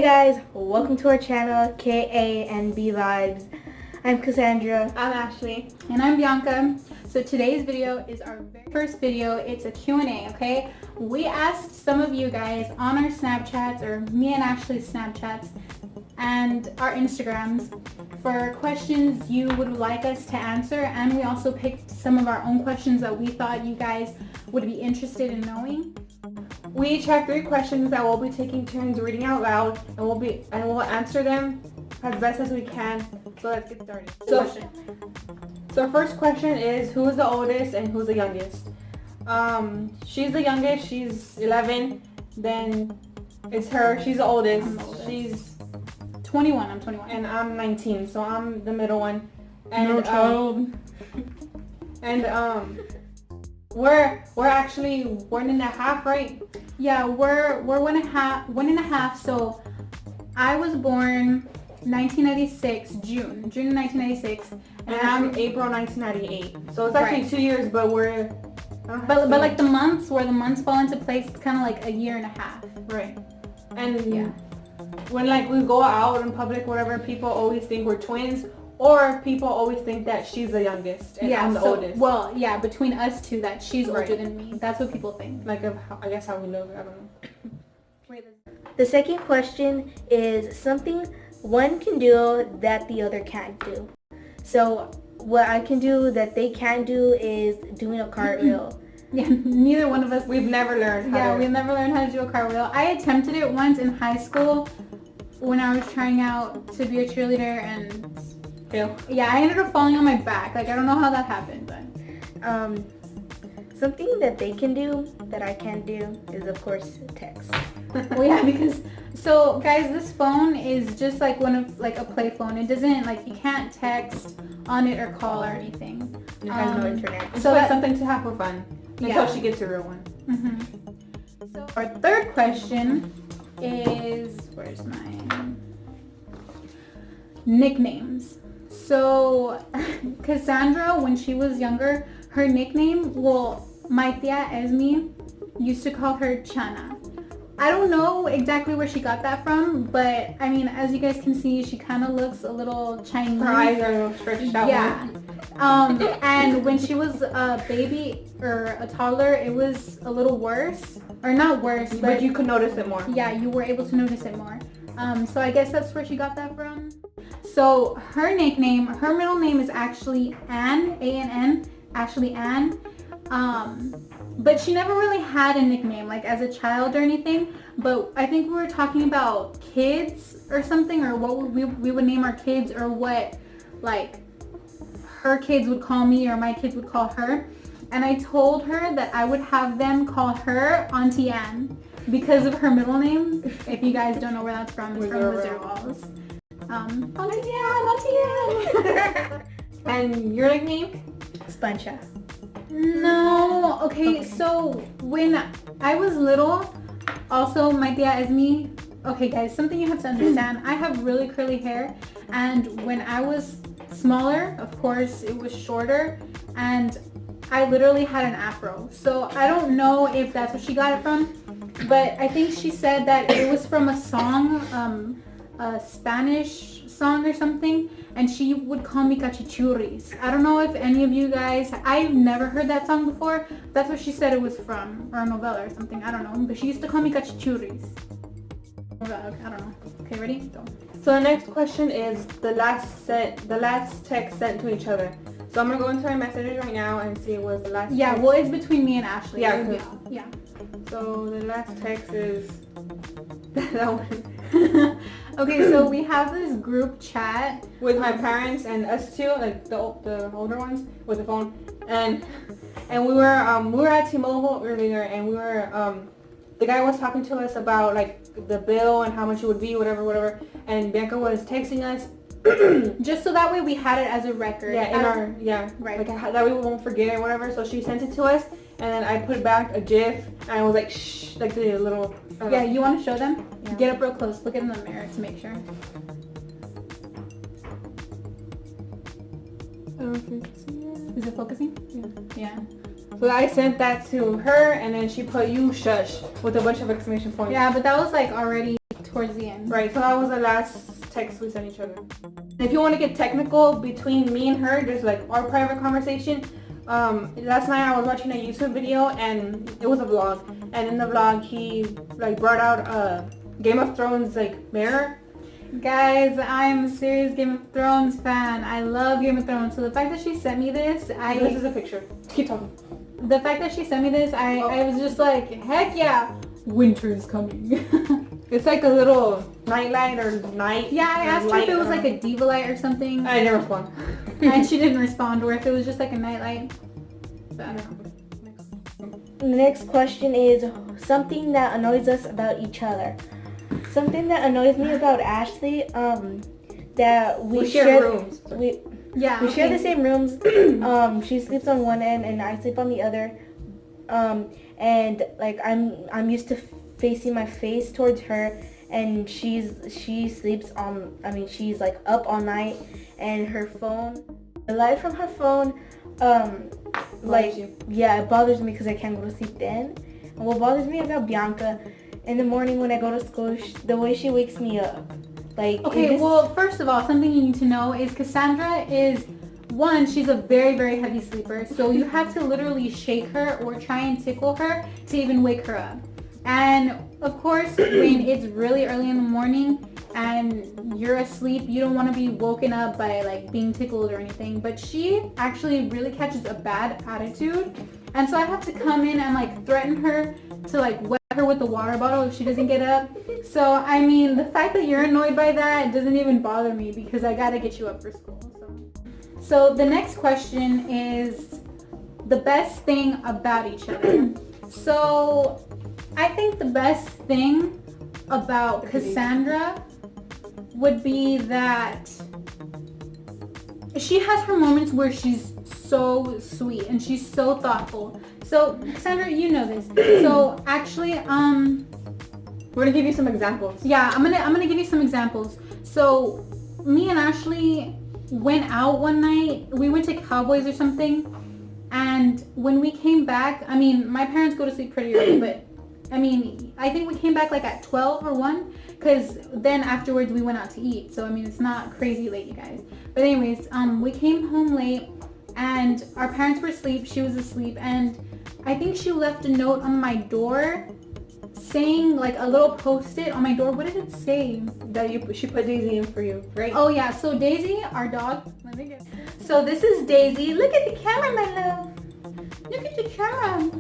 Hey guys, welcome to our channel, KA&B Vibes. I'm Cassandra. I'm Ashley. And I'm Bianca. So today's video is our very first video. It's a Q&A, okay? We asked some of you guys on our Snapchats, or me and Ashley's Snapchats, and our Instagrams for questions you would like us to answer, and we also picked some of our own questions that we thought you guys would be interested in knowing. We each have 3 questions that we'll be taking turns reading out loud, and we'll answer them as best as we can. So let's get started. So first question is, who is the oldest and who's the youngest? She's the youngest. She's 11. Then it's her. She's the oldest. She's 21. I'm 21. And I'm 19. So I'm the middle one. And middle child. And we're actually 1.5, right? Yeah, we're 1.5. So I was born 1996, June 1996, and I'm April 1998. So it's actually 2 years, but but like the months fall into place, it's kind of like 1.5 years. Right. And yeah, when like we go out in public, whatever, people always think we're twins, or people always think that she's the youngest and I'm the oldest. Well, yeah, between us two, that she's older than me. That's what people think. Like, I guess how we look, I don't know. The second question is something one can do that the other can't do. So what I can do that they can't do is doing a cartwheel. Yeah, neither one of us. We've never learned we've never learned how to do a cartwheel. I attempted it once in high school when I was trying out to be a cheerleader, and yeah, I ended up falling on my back. Like, I don't know how that happened, but something that they can do that I can't do is, of course, text. Well, yeah, because so guys, this phone is just like a play phone. It doesn't, like, you can't text on it or call or anything. It has no internet. So that's something to have for fun until she gets a real one. Mm-hmm. So our third question is, where's mine? Nicknames. So Cassandra, when she was younger, her nickname, well, my tia Esme used to call her Chana. I don't know exactly where she got that from, but I mean, as you guys can see, she kind of looks a little Chinese. Her eyes are a little stretched out. Yeah. And when she was a baby or a toddler, it was a little worse, or not worse, but you could notice it more. Yeah, you were able to notice it more. So I guess that's where she got that from. So her nickname, her middle name is actually Ann, A-N-N, Ashley Ann. But she never really had a nickname, like as a child or anything. But I think we were talking about kids or something, or what we would name our kids, or what, like, her kids would call me or my kids would call her. And I told her that I would have them call her Auntie Ann because of her middle name. If you guys don't know where that's from, it's from Wizard Walls. Auntie Ann. And your nickname? Sponcha. No. Okay, so when I was little, also my tia Esme. Okay, guys, something you have to understand. I have really curly hair, and when I was smaller, of course, it was shorter, and I literally had an afro. So I don't know if that's where she got it from, but I think she said that it was from a song, a Spanish song or something, and she would call me cachichurris. I don't know if any of you guys, I've never heard that song before. That's what she said it was from, or a novella or something, I don't know, but she used to call me cachichurris. I don't know. Okay, ready? Go. So the next question is the last text sent to each other. So I'm gonna go into our messages right now and see what was the last text. Well, it's between me and Ashley. Yeah. So the last text is that one. Okay, so we have this group chat with my parents and us two, like the older ones, with the phone, and we were at T-Mobile earlier, and we were the guy was talking to us about like the bill and how much it would be, whatever, and Bianca was texting us. Just so that way we had it as a record. Right. Like that way we won't forget it, whatever. So she sent it to us, and then I put back a GIF, and I was like, shh, like the little. Yeah, you want to show them? Yeah. Get up real close. Look in the mirror to make sure. I don't think so. Is it focusing? Yeah. So I sent that to her, and then she put "you shush" with a bunch of exclamation points. Yeah, but that was like already towards the end. Right, so that was the last text we sent each other. If you want to get technical between me and her, there's like our private conversation. Last night I was watching a YouTube video and it was a vlog, and in the vlog he like brought out a Game of Thrones like mirror. Guys, I'm a serious Game of Thrones fan. I love Game of Thrones. So the fact that she sent me this, This is a picture. Keep talking. The fact that she sent me this, I was just like, heck yeah, winter's coming. It's like a little nightlight or night. Yeah, I asked her if it was like a diva light or something. I didn't respond. And she didn't respond, or if it was just like a nightlight. But The next question is something that annoys us about each other. Something that annoys me about Ashley, that we share rooms. We okay. share the same rooms. She sleeps on one end and I sleep on the other. And like I'm used to facing my face towards her, and she sleeps on. She's like up all night, and her phone, the light from her phone, it bothers me because I can't go to sleep then. And what bothers me about Bianca, in the morning when I go to school, the way she wakes me up. Like, okay, well, first of all, something you need to know is Cassandra is, one, she's a very, very heavy sleeper. So you have to literally shake her or try and tickle her to even wake her up. And of course, when it's really early in the morning and you're asleep, you don't want to be woken up by like being tickled or anything. But she actually really catches a bad attitude. And so I have to come in and like threaten her to like wet her with the water bottle if she doesn't get up. So I mean, the fact that you're annoyed by that doesn't even bother me because I gotta get you up for school. So the next question is the best thing about each other. So I think the best thing about Cassandra would be that she has her moments where she's so sweet and she's so thoughtful. So Cassandra, you know this. So actually, we're gonna give you some examples. Yeah, I'm gonna give you some examples. So me and Ashley went out one night. We went to Cowboys or something, and when we came back, I mean, my parents go to sleep pretty early, but I mean, I think we came back like at 12 or 1, because then afterwards we went out to eat. So I mean, it's not crazy late, you guys. But anyways, we came home late and our parents were asleep. She was asleep, and I think she left a note on my door saying, like, a little post-it on my door. What did it say? That she put Daisy in for you, right? Oh yeah, so Daisy, our dog, let me get. So this is Daisy. Look at the camera, my love. Look at the camera.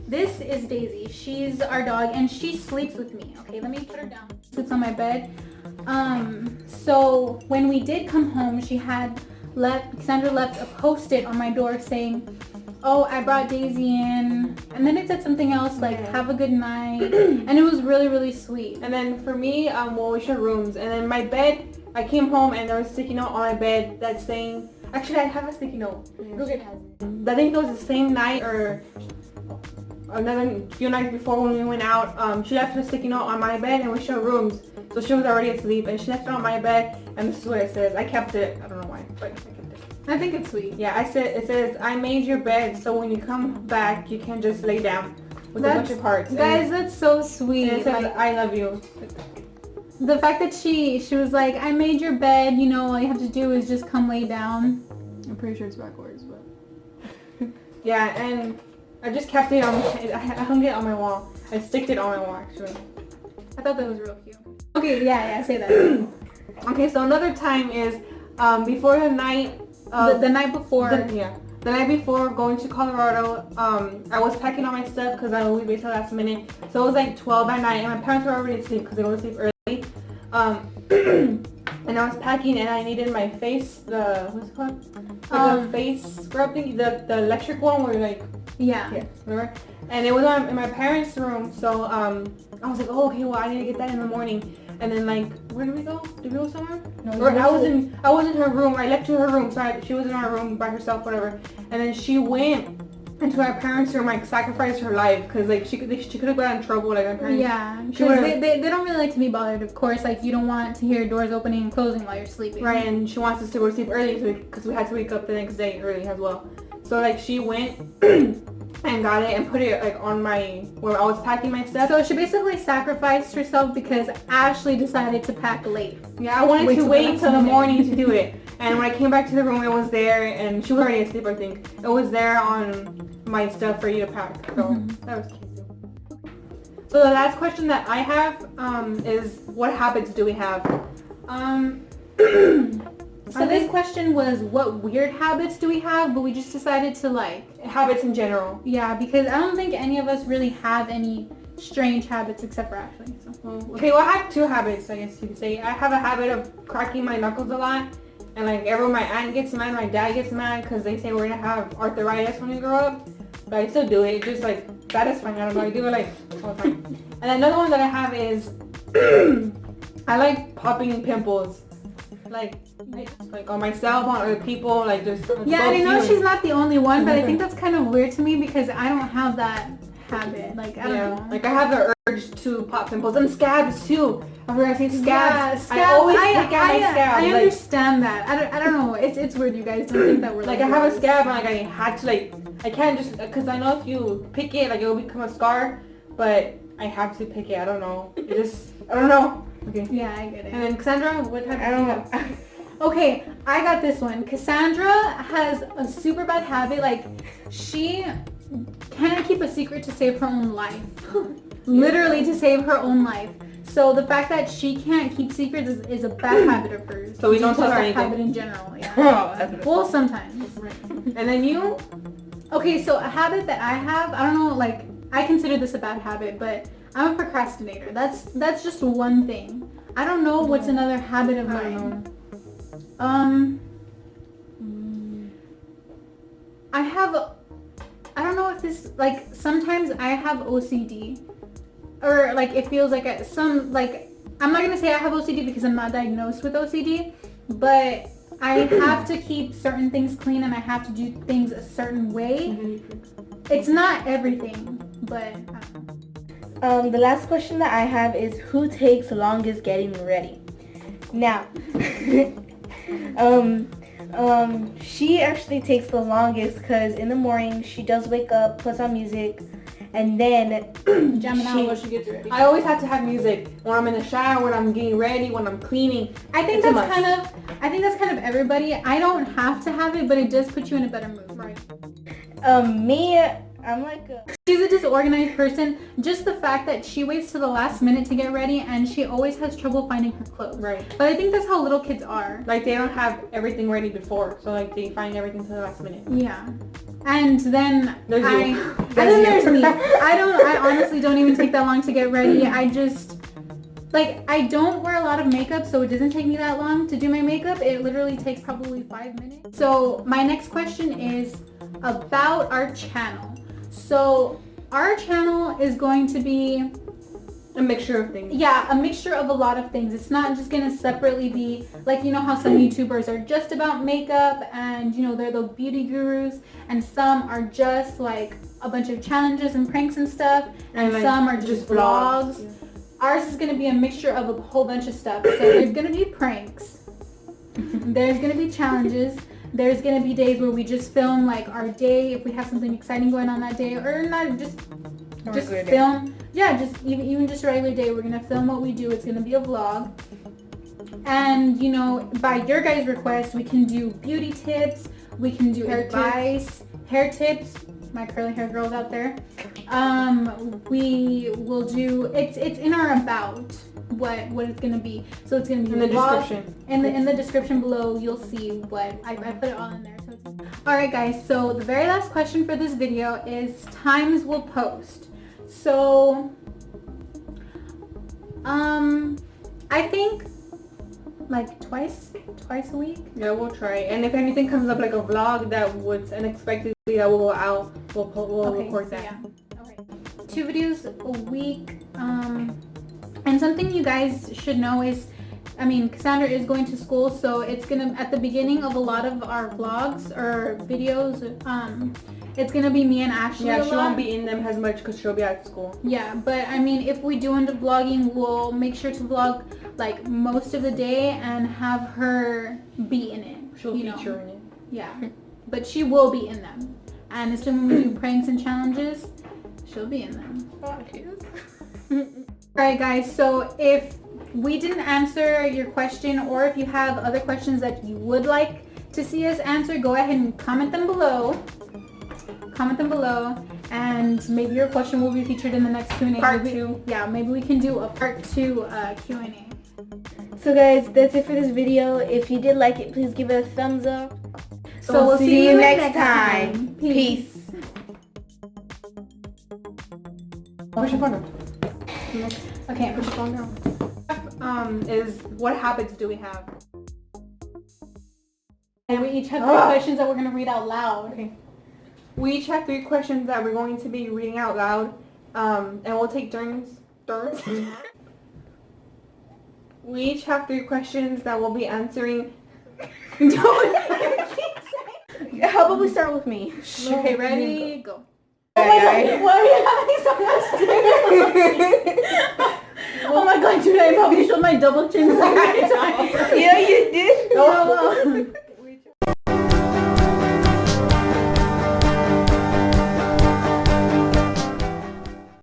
This is Daisy. She's our dog and she sleeps with me. Okay, let me put her down. Sleeps on my bed. So when we did come home, Cassandra left a post-it on my door saying, oh, I brought Daisy in, and then it said something else like, have a good night, and it was really, really sweet. And then for me, well, we share rooms, and then my bed, I came home and there was a sticky note on my bed that's saying, actually I have a sticky note. I think it was the same night or another few nights before when we went out, she left a sticky note on my bed and we share rooms. So she was already asleep and she left it on my bed, and this is what it says. I kept it, I don't know why, but I kept it. I think it's sweet. Yeah, it says, I made your bed so when you come back, you can just lay down with a bunch of parts. Guys, that's so sweet. And it says, I love you. The fact that she was like, I made your bed, you know, all you have to do is just come lay down. I'm pretty sure it's backwards, but... Yeah, and I just kept it on, I hung it on my wall. I sticked it on my wall, actually. I thought that was real cute. Okay, yeah, say that. Okay, so another time is, before the night... the night before. The night before going to Colorado, I was packing all my stuff because I always wait till the last minute. So it was like 12 at night and my parents were already asleep because they go to sleep early. And I was packing and I needed my face, what's it called? The face scrub thing, the electric one where like... Yeah. Remember? And it was in my parents' room, so I was like, oh, okay, well, I need to get that in the morning. And then like, where did we go? Did we go somewhere? No, or I was in her room. I left to her room, so she was in our room by herself, whatever. And then she went into our parents' room, like sacrificed her life, because like she could have gotten in trouble, like our parents. Yeah, because they don't really like to be bothered. Of course, like you don't want to hear doors opening and closing while you're sleeping. Right, and she wants us to go to sleep early because we had to wake up the next day early as well. So like she went. and got it and put it like on where I was packing my stuff. So she basically sacrificed herself because Ashley decided to pack late. Yeah, I wanted to wait till the morning to do it. And when I came back to the room, it was there, and she was already asleep, I think. It was there on my stuff for you to pack. So that was cute too. So the last question that I have is, what habits do we have? So this question was, what weird habits do we have? But we just decided to like habits in general. Yeah, because I don't think any of us really have any strange habits except for Ashley. So. Okay, well I have two habits, I guess you could say. I have a habit of cracking my knuckles a lot. And like everyone, my aunt gets mad, my dad gets mad because they say we're gonna have arthritis when we grow up. But I still do it. It's just like satisfying. I don't know. I do it like all the time. And another one that I have is I like popping pimples, like on myself, on other people, like just. Yeah, and I know she's not the only one, but I think that's kind of weird to me because I don't have that habit. Like I don't know. Like I have the urge to pop pimples and scabs too. I've heard I say scabs. Yeah, scabs. I always pick out my scabs. I understand that. I don't know. It's weird. You guys don't think that we're like I have a scab and like I had to like I can't just because I know if you pick it like it will become a scar, but I have to pick it. I don't know. I don't know. Okay. Yeah, I get it. And then Cassandra, what type? I don't know. Okay, I got this one. Cassandra has a super bad habit. Like she can't keep a secret to save her own life. Literally to save her own life. So the fact that she can't keep secrets is a bad habit of hers. So we don't tell her anything. Habit in general, yeah. Well, sometimes. And then you? Okay, so a habit that I have, I don't know, like I consider this a bad habit, but I'm a procrastinator. That's just one thing. I don't know what's another habit of mine. I don't know if this, like, sometimes I have OCD. Or, like, it feels like I'm not going to say I have OCD because I'm not diagnosed with OCD. But I have to keep certain things clean and I have to do things a certain way. It's not everything, but I don't know. The last question that I have is, who takes longest getting ready? Now, she actually takes the longest because in the morning she does wake up, puts on music, and then jamming out while she gets ready. I always have to have music when I'm in the shower, when I'm getting ready, when I'm cleaning. I think that's kind of everybody. I don't have to have it, but it does put you in a better mood, right? Me, I'm like she's a disorganized person. Just the fact that she waits to the last minute to get ready and she always has trouble finding her clothes. Right. But I think that's how little kids are. Like they don't have everything ready before, so like they find everything to the last minute. Yeah. And then there's there's me. I honestly don't even take that long to get ready. I just I don't wear a lot of makeup, so it doesn't take me that long to do my makeup. It literally takes probably 5 minutes. So my next question is about our channel. So our channel is going to be a mixture of things. Yeah, a mixture of a lot of things. It's not just going to separately be like, you know how some YouTubers are just about makeup and, you know, they're the beauty gurus, and some are just like a bunch of challenges and pranks and stuff, and like, some are just vlogs. Yeah. Ours is going to be a mixture of a whole bunch of stuff. So there's going to be pranks. There's going to be challenges. There's going to be days where we just film like our day if we have something exciting going on that day, or not just film day. Yeah, just even just a regular day. We're going to film what we do. It's going to be a vlog. And you know, by your guys' request, we can do beauty tips, we can do hair tips, my curly hair girls out there. We will do it's in our about what it's gonna be. So it's gonna be in the description. In the description below, you'll see what I put it all in there. So alright guys, so the very last question for this video is times we'll post. So I think like twice a week. Yeah, we'll try. And if anything comes up like a vlog that was unexpectedly that will go out, we'll record that. Yeah. Okay. 2 videos a week. And something you guys should know is, I mean, Cassandra is going to school, so it's gonna, at the beginning of a lot of our vlogs or videos, it's gonna be me and Ashley. Yeah, she won't be in them as much because she'll be at school. Yeah, but I mean, if we do end up vlogging, we'll make sure to vlog like most of the day and have her be in it. She'll feature in it. Yeah, but she will be in them. and it's when we do pranks and challenges, she'll be in them. Alright guys, so if we didn't answer your question, or if you have other questions that you would like to see us answer, go ahead and comment them below. And maybe your question will be featured in the next Q&A. Part 2. Yeah, maybe we can do a part 2 Q&A. So guys, that's it for this video. If you did like it, please give it a thumbs up. So we'll see you next time. time. Peace. Push your phone down. Okay, Push your phone down. Is what habits do we have? and we each have 3 questions that we're going to read out loud. Okay. We each have 3 questions that we're going to be reading out loud, and we'll take turns. We each have 3 questions that we'll be answering. How about we start with me? Okay, ready? Go. Oh my god, Why are you having so much dinner? Oh my god, dude, I probably showed my double chin so many times. Yeah, you did. No.